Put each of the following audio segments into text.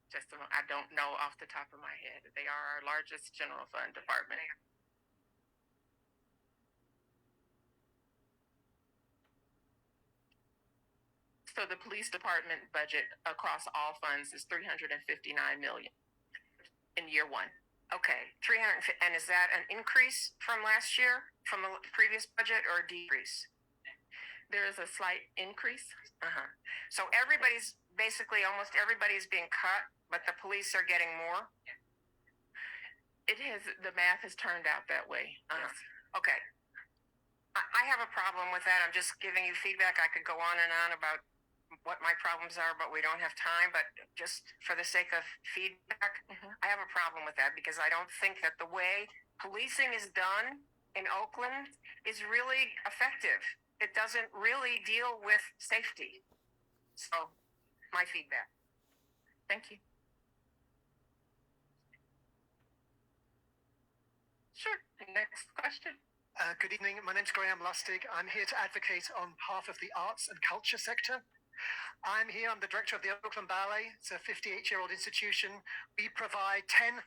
Just I don't know off the top of my head. They are our largest general fund department. So the police department budget across all funds is $359 million in year one. Okay, 300, and is that an increase from last year, from the previous budget, or a decrease? There is a slight increase. So everybody's basically, almost everybody's being cut, but the police are getting more. The math has turned out that way. Yes. Okay. I have a problem with that. I'm just giving you feedback. I could go on and on about what my problems are, but we don't have time. But just for the sake of feedback, I have a problem with that because I don't think that the way policing is done in Oakland is really effective. It doesn't really deal with safety. So, my feedback. Thank you. Sure. Next question. Good evening. My name's Graham Lustig. I'm here to advocate on behalf of the arts and culture sector. I'm the director of the Oakland Ballet. It's a 58-year-old institution. We provide 10,000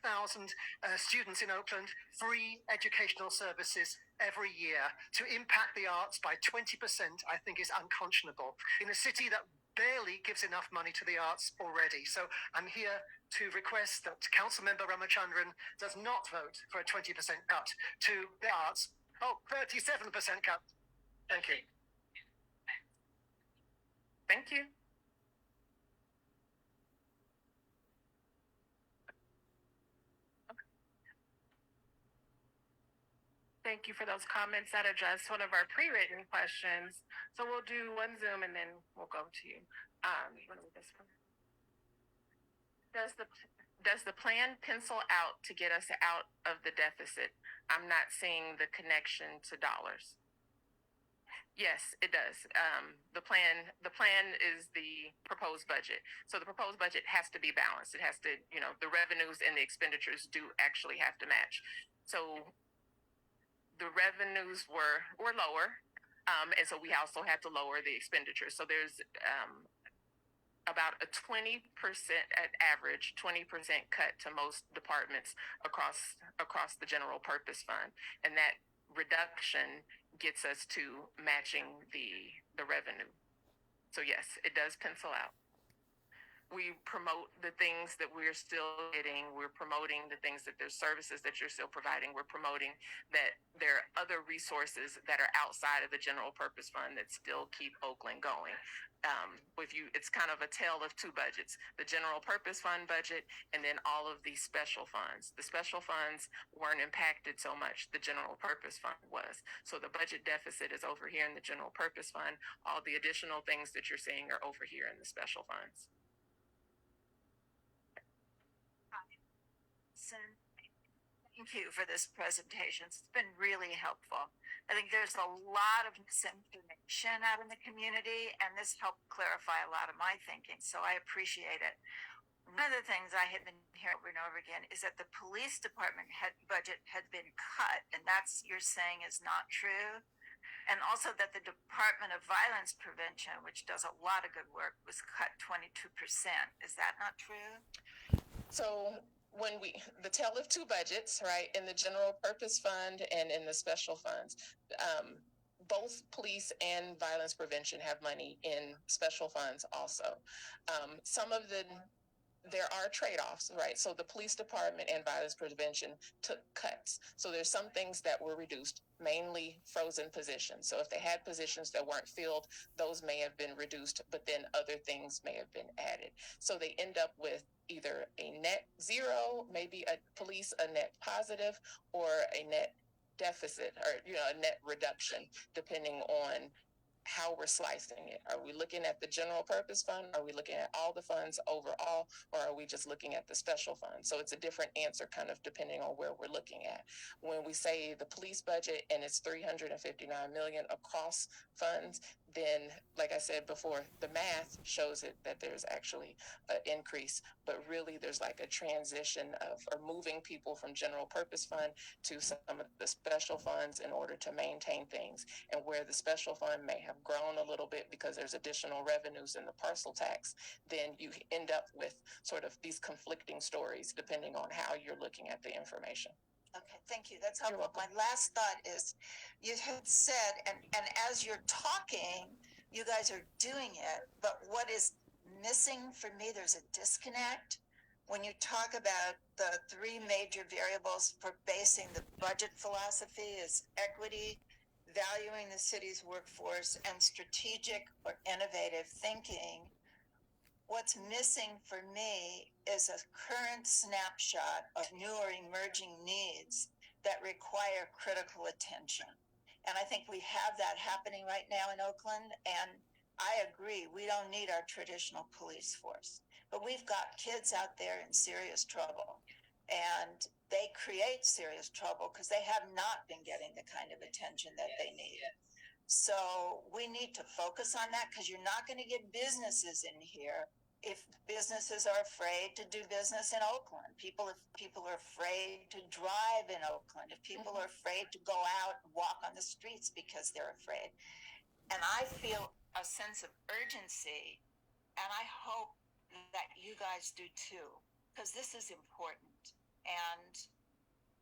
students in Oakland free educational services every year. To impact the arts by 20%, I think is unconscionable in a city that barely gives enough money to the arts already. So I'm here to request that Councilmember Ramachandran does not vote for a 20% cut to the arts. 37% cut. Thank you. Thank you. Thank you for those comments that address one of our pre-written questions. So we'll do one Zoom and then we'll go to you. Does the plan pencil out to get us out of the deficit? I'm not seeing the connection to dollars. Yes, it does. The plan is the proposed budget. So the proposed budget has to be balanced. It has to, the revenues and the expenditures do actually have to match. So the revenues were lower, and so we also had to lower the expenditures. So there's about a 20% at average, 20% cut to most departments across the general purpose fund, and that reduction gets us to matching the revenue. So yes, it does pencil out. We promote the things that we're still getting. We're promoting the things that there's services that you're still providing. We're promoting that there are other resources that are outside of the general purpose fund that still keep Oakland going. It's kind of a tale of two budgets: the general purpose fund budget and then all of these special funds. The special funds weren't impacted so much. The general purpose fund was. So the budget deficit is over here in the general purpose fund. All the additional things that you're seeing are over here in the special funds. Thank you for this presentation. It's been really helpful. I think there's a lot of misinformation out in the community, and this helped clarify a lot of my thinking, so I appreciate it. One of the things I had been hearing over and over again is that the police department budget had been cut, and that's, you're saying, is not true. And also that the Department of Violence Prevention, which does a lot of good work, was cut 22%. Is that not true? So when the tale of two budgets, right, in the general purpose fund and in the special funds, both police and violence prevention have money in special funds also. There are trade-offs, right? So the police department and violence prevention took cuts. So there's some things that were reduced, mainly frozen positions. So if they had positions that weren't filled, those may have been reduced, but then other things may have been added. So they end up with either a net zero, maybe a net positive, or a net deficit, or a net reduction, depending on how we're slicing it. Are we looking at the general purpose fund? Are we looking at all the funds overall, or are we just looking at the special fund? So it's a different answer kind of depending on where we're looking at. When we say the police budget and it's $359 million across funds, then, like I said before, the math shows it that there's actually an increase, but really there's like a transition of or moving people from general purpose fund to some of the special funds in order to maintain things. And where the special fund may have grown a little bit because there's additional revenues in the parcel tax, then you end up with sort of these conflicting stories depending on how you're looking at the information. Okay, thank you. That's helpful. My last thought is, you had said, and as you're talking, you guys are doing it, but what is missing for me, there's a disconnect. When you talk about the three major variables for basing the budget philosophy is equity, valuing the city's workforce, and strategic or innovative thinking. What's missing for me is a current snapshot of new or emerging needs that require critical attention. And I think we have that happening right now in Oakland. And I agree, we don't need our traditional police force, but we've got kids out there in serious trouble. And they create serious trouble because they have not been getting the kind of attention that they need. So we need to focus on that, because you're not going to get businesses in here if businesses are afraid to do business in Oakland. If people are afraid to drive in Oakland, if people are afraid to go out and walk on the streets because they're afraid. And I feel a sense of urgency, and I hope that you guys do too, because this is important. And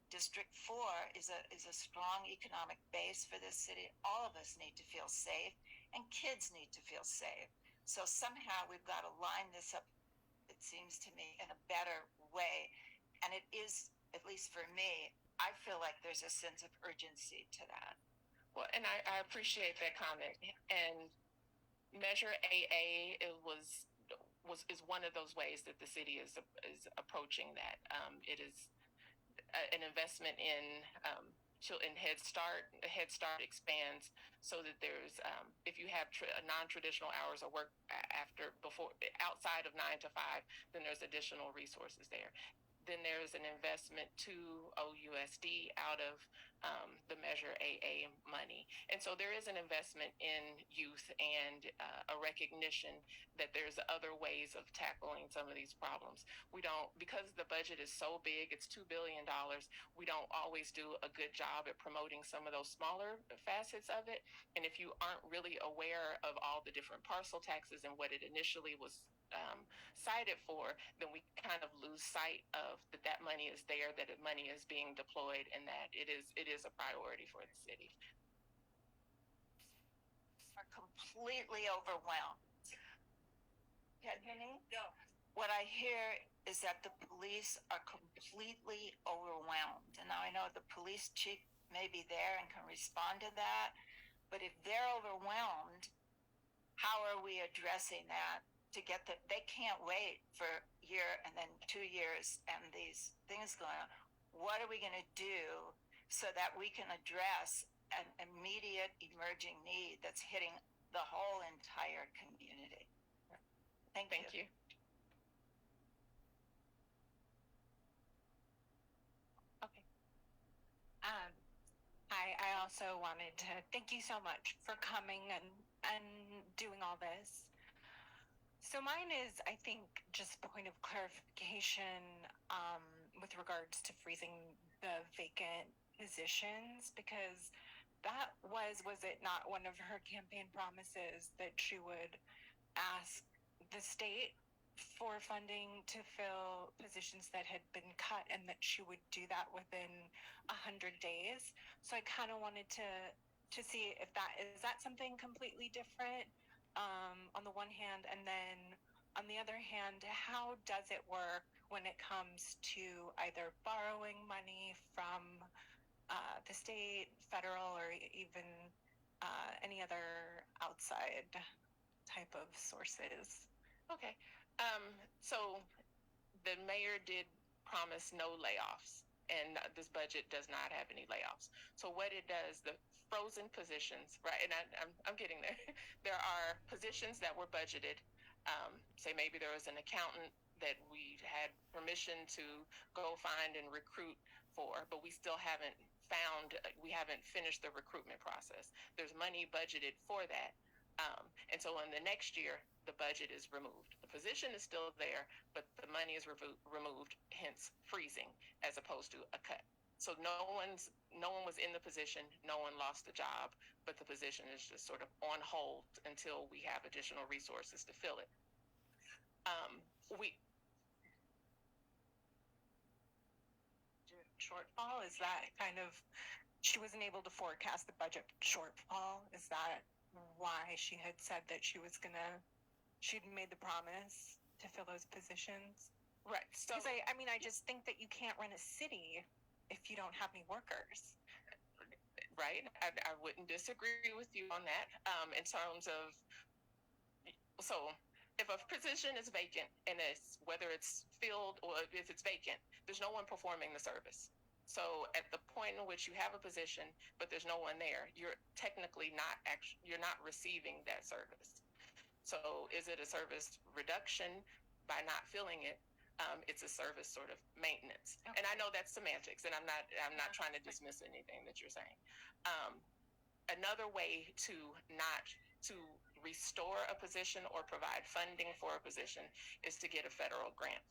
District 4 is a strong economic base for this city. All of us need to feel safe, and kids need to feel safe. So somehow we've got to line this up, it seems to me, in a better way. And it is, at least for me, I feel like there's a sense of urgency to that. Well, and I appreciate that comment. And Measure AA is one of those ways that the city is approaching that. It is an investment in Head Start. Head Start expands so that there's if you have non-traditional hours of work outside of 9 to 5, then there's additional resources there. Then there's an investment to OUSD out of the Measure AA money. And so there is an investment in youth and a recognition that there's other ways of tackling some of these problems. We don't, because the budget is so big, it's $2 billion, we don't always do a good job at promoting some of those smaller facets of it. And if you aren't really aware of all the different parcel taxes and what it initially was cited for, then we kind of lose sight of that money is there, that money is being deployed, and that it is a priority for the city. Are completely overwhelmed. Can you hear me? No. What I hear is that the police are completely overwhelmed. And now I know the police chief may be there and can respond to that, but if they're overwhelmed, how are we addressing that? To get that, they can't wait for a year and then 2 years and these things going on. What are we going to do so that we can address an immediate emerging need that's hitting the whole entire community? Thank you. Okay. I also wanted to thank you so much for coming and doing all this. So mine is, I think, just point of clarification with regards to freezing the vacant positions, because that was it not one of her campaign promises that she would ask the state for funding to fill positions that had been cut, and that she would do that within 100 days. So I kind of wanted to see if that something completely different on the one hand, and then on the other hand, how does it work when it comes to either borrowing money from the state, federal, or even any other outside type of sources? Okay. So the mayor did promise no layoffs, and this budget does not have any layoffs. So what it does, the frozen positions, right? And I'm getting there. There are positions that were budgeted. Say maybe there was an accountant that we had permission to go find and recruit for, but we still haven't finished the recruitment process. There's money budgeted for that. And so in the next year, the budget is removed. The position is still there, but the money is removed, hence freezing as opposed to a cut. So no one was in the position, no one lost the job, but the position is just sort of on hold until we have additional resources to fill it. We shortfall, is that kind of, she wasn't able to forecast the budget shortfall? Is that why she had said that she'd made the promise to fill those positions? Right. So Because I just think that you can't run a city if you don't have any workers. Right. I wouldn't disagree with you on that. In terms of, so if a position is vacant and it's whether it's filled or if it's vacant, there's no one performing the service. So at the point in which you have a position but there's no one there, you're technically you're not receiving that service. So is it a service reduction by not filling it? It's a service sort of maintenance. Okay. And I know that's semantics, and I'm not trying to dismiss anything that you're saying. Another way to restore a position or provide funding for a position is to get a federal grant.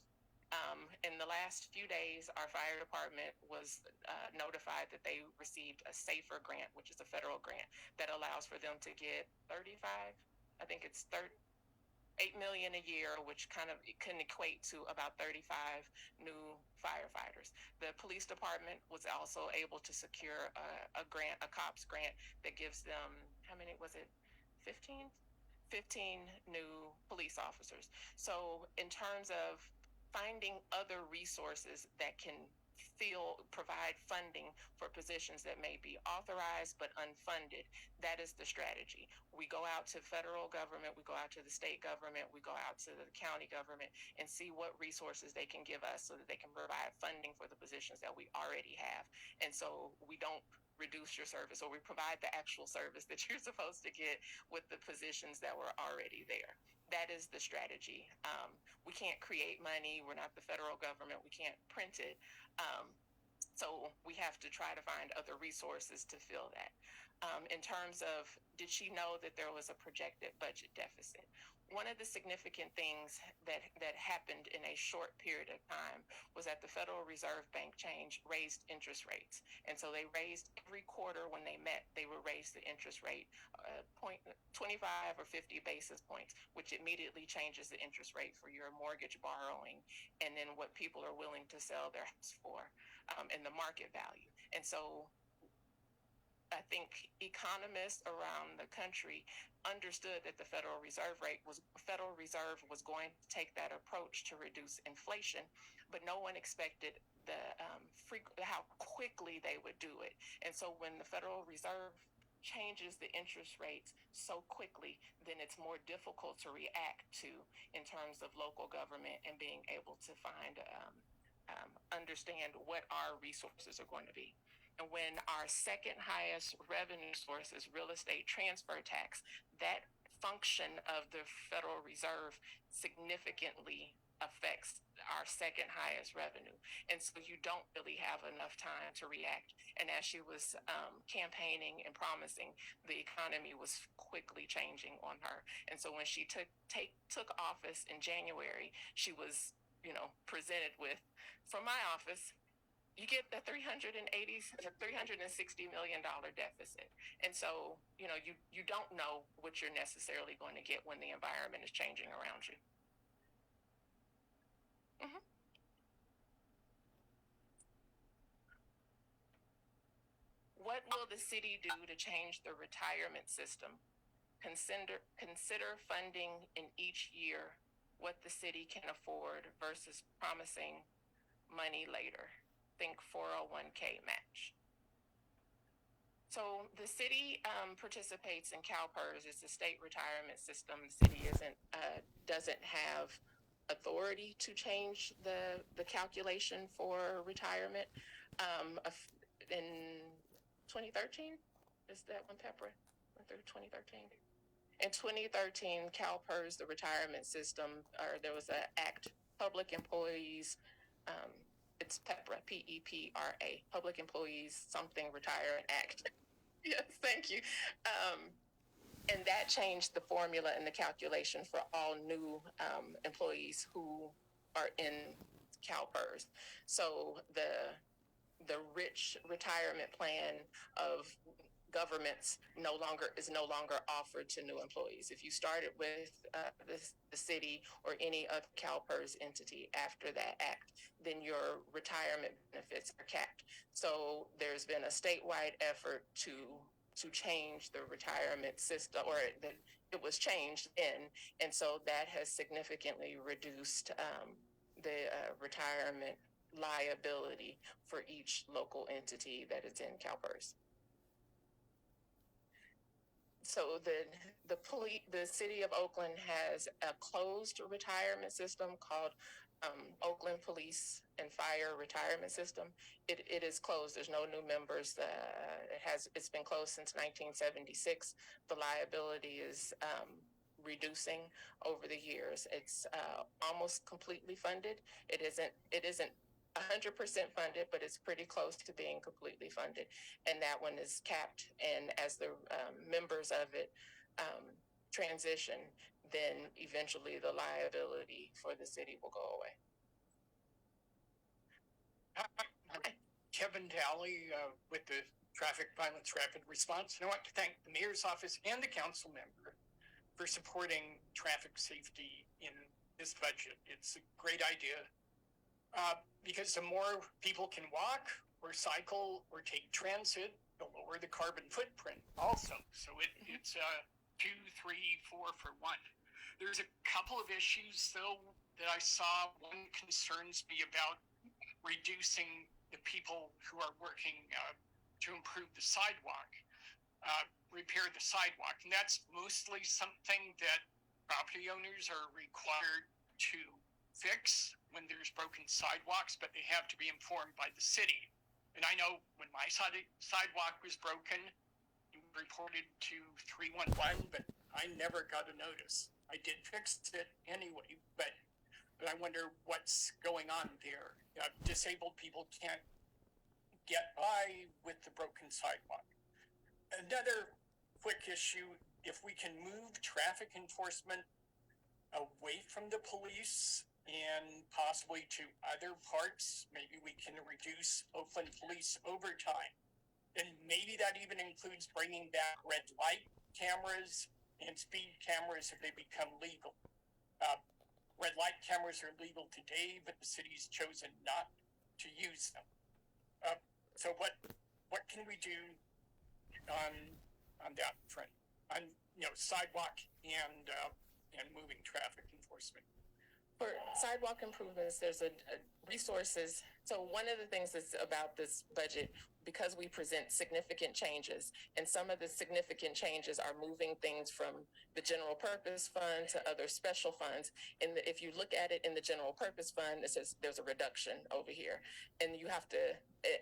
In the last few days, our fire department was notified that they received a SAFER grant, which is a federal grant that allows for them to get 35, I think it's 8 million a year, which kind of can equate to about 35 new firefighters. The police department was also able to secure a grant, a COPS grant that gives them, how many was it? 15 new police officers. So in terms of finding other resources that can provide funding for positions that may be authorized but unfunded, that is the strategy. We go out to federal government, we go out to the state government, we go out to the county government and see what resources they can give us so that they can provide funding for the positions that we already have. And so we don't reduce your service, or we provide the actual service that you're supposed to get with the positions that were already there. That is the strategy. We can't create money. We're not the federal government. We can't print it. So we have to try to find other resources to fill that. In terms of, did she know that there was a projected budget deficit? One of the significant things that happened in a short period of time was that the Federal Reserve Bank raised interest rates. And so they raised every quarter when they met, they would raise the interest rate 25 or 50 basis points, which immediately changes the interest rate for your mortgage borrowing and then what people are willing to sell their house for and the market value. And so I think economists around the country understood that the Federal Reserve was going to take that approach to reduce inflation, but no one expected how quickly they would do it. And so when the Federal Reserve changes the interest rates so quickly, then it's more difficult to react to in terms of local government and being able to understand what our resources are going to be. And when our second highest revenue source is real estate transfer tax, that function of the Federal Reserve significantly affects our second highest revenue. And so you don't really have enough time to react. And as she was campaigning and promising, the economy was quickly changing on her. And so when she took office in January, she was, presented with, from my office, you get the $360 million deficit. And so, you don't know what you're necessarily going to get when the environment is changing around you. Mm-hmm. What will the city do to change the retirement system? Consider funding in each year what the city can afford versus promising money later. Think 401k match. So the city participates in CalPERS. It's a state retirement system. The city doesn't have authority to change the calculation for retirement. In 2013, is that when Pepper went through 2013? In 2013, CalPERS, the retirement system, there was an act, Public Employees, it's PEPRA, PEPRA, Public Employees Something Retirement Act. Yes, thank you. And that changed the formula and the calculation for all new employees who are in CalPERS. So the rich retirement plan of governments is no longer offered to new employees. If you started with the city or any other CalPERS entity after that act, then your retirement benefits are capped. So there's been a statewide effort to change the retirement system, or it was changed then, and so that has significantly reduced the retirement liability for each local entity that is in CalPERS. So the city of Oakland has a closed retirement system called Oakland Police and Fire Retirement System. It is closed. There's no new members. It's been closed since 1976. The liability is reducing over the years. It's almost completely funded. It isn't 100% funded, but it's pretty close to being completely funded. And that one is capped. And as the members of it transition, then eventually the liability for the city will go away. Kevin Daly with the Traffic Violence Rapid Response. And I want to thank the mayor's office and the council member for supporting traffic safety in this budget. It's a great idea because the more people can walk or cycle or take transit, the lower the carbon footprint also. So it's 2, 3, 4 for 1. There's a couple of issues though that I saw. One concerns me about reducing the people who are working to improve the sidewalk, repair the sidewalk. And that's mostly something that property owners are required to fix when there's broken sidewalks, but they have to be informed by the city. And I know when my sidewalk was broken, it was reported to 311, but I never got a notice. I did fix it anyway, but I wonder what's going on there. Disabled people can't get by with the broken sidewalk. Another quick issue, if we can move traffic enforcement away from the police and possibly to other parts, maybe we can reduce Oakland police overtime. And maybe that even includes bringing back red light cameras and speed cameras if they become legal. Red light cameras are legal today, but the city's chosen not to use them. So what can we do on that front, on sidewalk and moving traffic enforcement? For sidewalk improvements, there's resources. So one of the things that's about this budget, because we present significant changes, and some of the significant changes are moving things from the general purpose fund to other special funds. And if you look at it in the general purpose fund, it says there's a reduction over here. And you have to,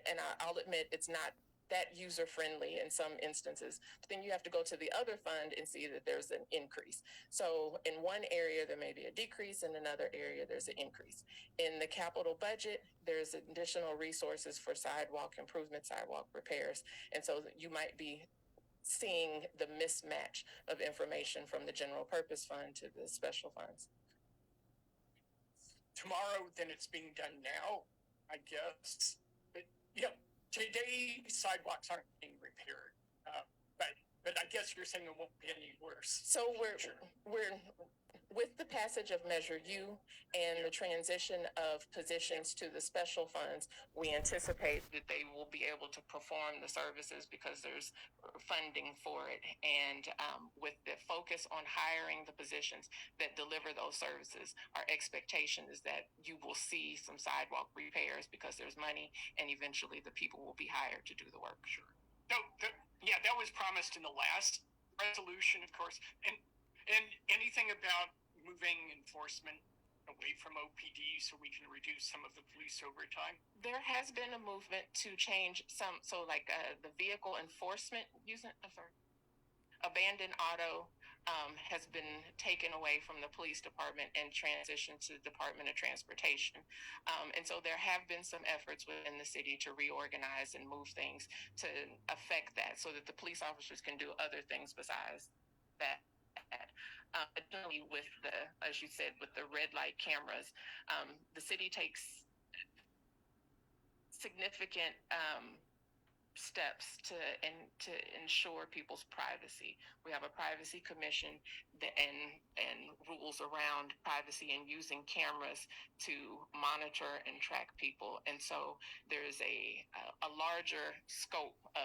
and I'll admit it's not that user-friendly in some instances, but then you have to go to the other fund and see that there's an increase. So in one area, there may be a decrease, in another area, there's an increase. In the capital budget, there's additional resources for sidewalk improvement, sidewalk repairs. And so you might be seeing the mismatch of information from the general purpose fund to the special funds. Tomorrow, then it's being done now, I guess. But, today sidewalks aren't being repaired, but I guess you're saying it won't be any worse. So we're with the passage of Measure U and the transition of positions to the special funds, we anticipate that they will be able to perform the services because there's funding for it. And with the focus on hiring the positions that deliver those services, our expectation is that you will see some sidewalk repairs because there's money, and eventually the people will be hired to do the work. Sure. No, that was promised in the last resolution, of course. And anything about moving enforcement away from OPD so we can reduce some of the police overtime? There has been a movement to change some, so like the vehicle enforcement abandoned auto has been taken away from the police department and transitioned to the Department of Transportation. And so there have been some efforts within the city to reorganize and move things to affect that so that the police officers can do other things besides that. Additionally, with the, as you said, with the red light cameras, the city takes significant steps to ensure people's privacy. We have a privacy commission and rules around privacy and using cameras to monitor and track people. And so there's a larger scope of